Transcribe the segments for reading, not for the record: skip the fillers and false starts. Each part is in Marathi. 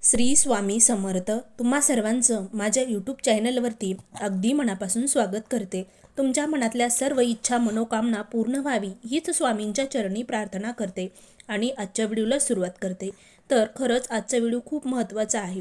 श्री स्वामी समर्थ तुम्हा सर्वांचं माझ्या यूट्यूब चॅनलवरती अगदी मनापासून स्वागत करते। तुमच्या मनातल्या सर्व इच्छा मनोकामना पूर्ण व्हावी हीच स्वामींच्या चरणी प्रार्थना करते आणि आजच्या व्हिडिओला सुरुवात करते। तर खरंच आजचा व्हिडिओ खूप महत्त्वाचा आहे।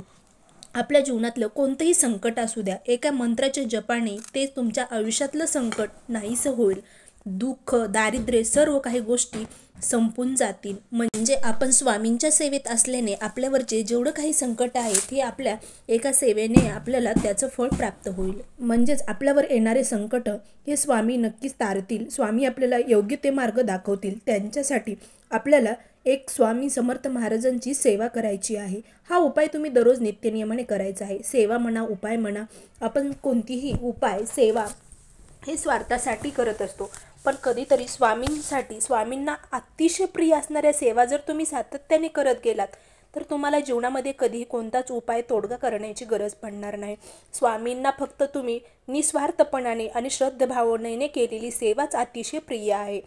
आपल्या जीवनातलं कोणतेही संकट असू द्या, एका मंत्राच्या जपाने ते तुमच्या आयुष्यातलं संकट नाहीसं होईल। दुःख, दारिद्र्य सर्व काही गोष्टी संपून जातील। म्हणजे आपण स्वामींच्या सेवेत असल्याने आपल्यावरचे जेवढं काही संकट आहे ते आपल्या एका सेवेने आपल्याला त्याचं फळ प्राप्त होईल। म्हणजेच आपल्यावर येणारे संकट हे स्वामी नक्कीच तारतील। स्वामी आपल्याला योग्य ते मार्ग दाखवतील। त्यांच्यासाठी आपल्याला एक स्वामी समर्थ महाराजांची सेवा करायची आहे। हा उपाय तुम्ही दररोज नित्यनियमाने करायचा आहे। सेवा म्हणा, उपाय म्हणा, आपण कोणतीही उपाय सेवा हे स्वार्थासाठी करत असतो, पण कधीतरी स्वामींसाठी, स्वामींना अतिशय प्रिय असणाऱ्या सेवा जर तुम्ही सातत्याने करत गेलात तर तुम्हाला जीवनामध्ये कधीही कोणताच उपाय तोडगा करण्याची गरज पडणार नाही। स्वामींना फक्त तुम्ही निस्वार्थपणाने आणि श्रद्धाभावनेने केलेली सेवाच अतिशय प्रिय आहे।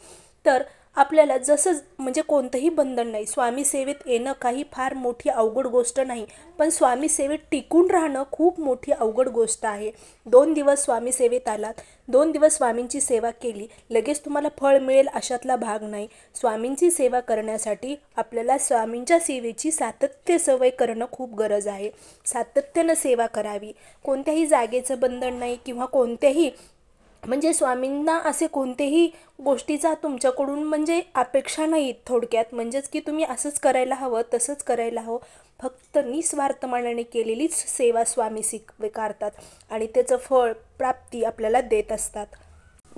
तर आपल्याला जसं म्हणजे कोणतंही बंधन नाही। स्वामी सेवेत येणं काही फार मोठी अवघड गोष्ट नाही, पण स्वामी सेवेत टिकून राहणं खूप मोठी अवघड गोष्ट आहे। 2 दिवस स्वामी सेवेत आलात, 2 दिवस स्वामींची सेवा केली, लगेच तुम्हाला फळ मिळेल अशातला भाग नाही। स्वामींची सेवा करण्यासाठी आपल्याला स्वामींच्या सेवेची सातत्य सवय करणं खूप गरज आहे। सातत्यानं सेवा करावी, कोणत्याही जागेचं बंधन नाही किंवा कोणत्याही म्हणजे स्वामींना असे कोणतेही गोष्टीचा तुमच्याकडून म्हणजे अपेक्षा नाहीत। थोडक्यात म्हणजेच की तुम्ही असंच करायला हवं, तसंच करायला हवं, फक्त निस्वार्थ मनाने केलेलीच सेवा स्वामी स्वीकारतात आणि त्याचं फळ प्राप्ती आपल्याला देत असतात।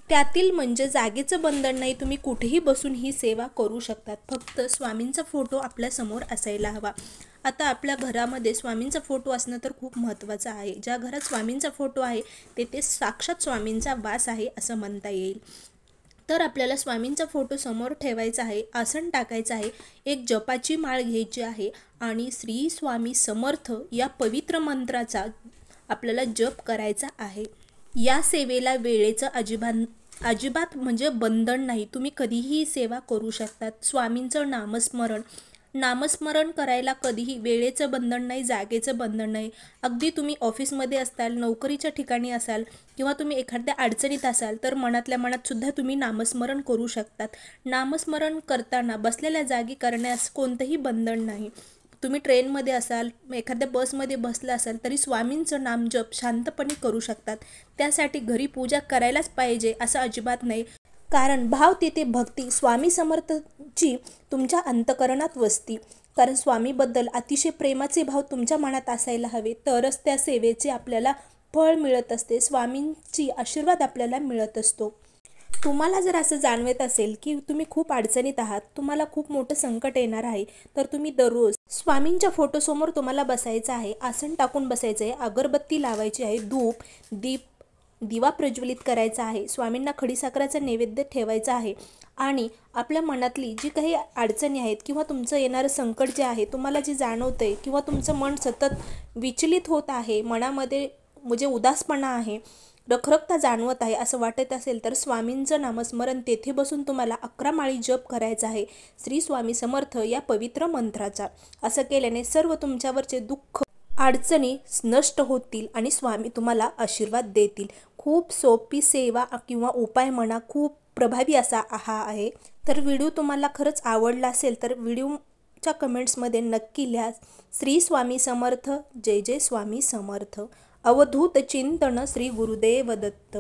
त्यातील म्हणजे जागेचं बंधन नाही, तुम्ही कुठेही बसून ही सेवा करू शकतात। फक्त स्वामींचा फोटो आपल्या समोर असायला हवा। आता आपल्या घरामध्ये स्वामींचा फोटो असणं तर खूप महत्त्वाचं आहे। ज्या घरात स्वामींचा फोटो आहे तेथे साक्षात स्वामींचा वास आहे असं म्हणता येईल। तर आपल्याला स्वामींचा फोटो समोर ठेवायचा आहे, आसन टाकायचं आहे, एक जपाची माळ घ्यायची आहे आणि श्री स्वामी समर्थ या पवित्र मंत्राचा आपल्याला जप करायचा आहे। या सेवेला वेळेचं अजिबात म्हणजे बंधन नाही, तुम्ही कधीही सेवा करू शकतात। स्वामींचं नामस्मरण करायला कधीही वेळेचं बंधन नाही, जागेचं बंधन नाही। अगदी तुम्ही ऑफिसमध्ये असाल, नोकरीच्या ठिकाणी असाल किंवा तुम्ही एखाद्या अडचणीत असाल तर मनातल्या मनात सुद्धा तुम्ही नामस्मरण करू शकतात। नामस्मरण करताना बसलेल्या जागी करण्यास कोणतंही बंधन नाही। तुम्ही ट्रेनमध्ये असाल, एखाद्या बसमध्ये बसला असाल तरी स्वामींचं नामजप शांतपणे करू शकतात। त्यासाठी घरी पूजा करायलाच पाहिजे असं अजिबात नाही, कारण भाव तिथे भक्ती स्वामी समर्थची तुमच्या अंतःकरणात वसती। कारण स्वामीबद्दल अतिशय प्रेमाचे भाव तुमच्या मनात असायला हवे, तरच त्या सेवेचे आपल्याला फळ मिळत असते, स्वामींची आशीर्वाद आपल्याला मिळत असतो। तुम्हाला जर असं जाणवत असेल की तुम्ही खूप अडचणीत आहात, तुम्हाला खूप मोठं संकट येणार आहे, तर तुम्ही दररोज स्वामींच्या फोटोसमोर तुम्हाला बसायचं आहे, आसन टाकून बसायचं आहे, अगरबत्ती लावायची आहे, धूप दीप दिवा प्रज्वलित करायचा आहे, स्वामींना खडीसाखराचा नैवेद्य ठेवायचा आहे आणि आपल्या मनातली जी काही अडचणी आहेत किंवा तुमचं येणारं संकट जे आहे, तुम्हाला जे जाणवतंय किंवा तुमचं मन सतत विचलित होत आहे, मनामध्ये म्हणजे उदासपणा आहे, रखरखता जाणवत आहे असं वाटत असेल तर स्वामींचं नामस्मरण तेथे बसून तुम्हाला 11 माळी जप करायचा आहे श्री स्वामी समर्थ या पवित्र मंत्राचा। असं केल्याने सर्व तुमच्यावरचे दुःख अडचणी नष्ट होतील आणि स्वामी तुम्हाला आशीर्वाद देतील। खूप सोपी सेवा किंवा उपाय म्हणा, खूप प्रभावी असा हा आहे। तर व्हिडिओ तुम्हाला खरंच आवडला असेल तर व्हिडिओच्या कमेंट्समध्ये नक्की लिहा श्री स्वामी समर्थ, जय जय स्वामी समर्थ। अवधूत चिंतन श्री गुरुदेव दत्त।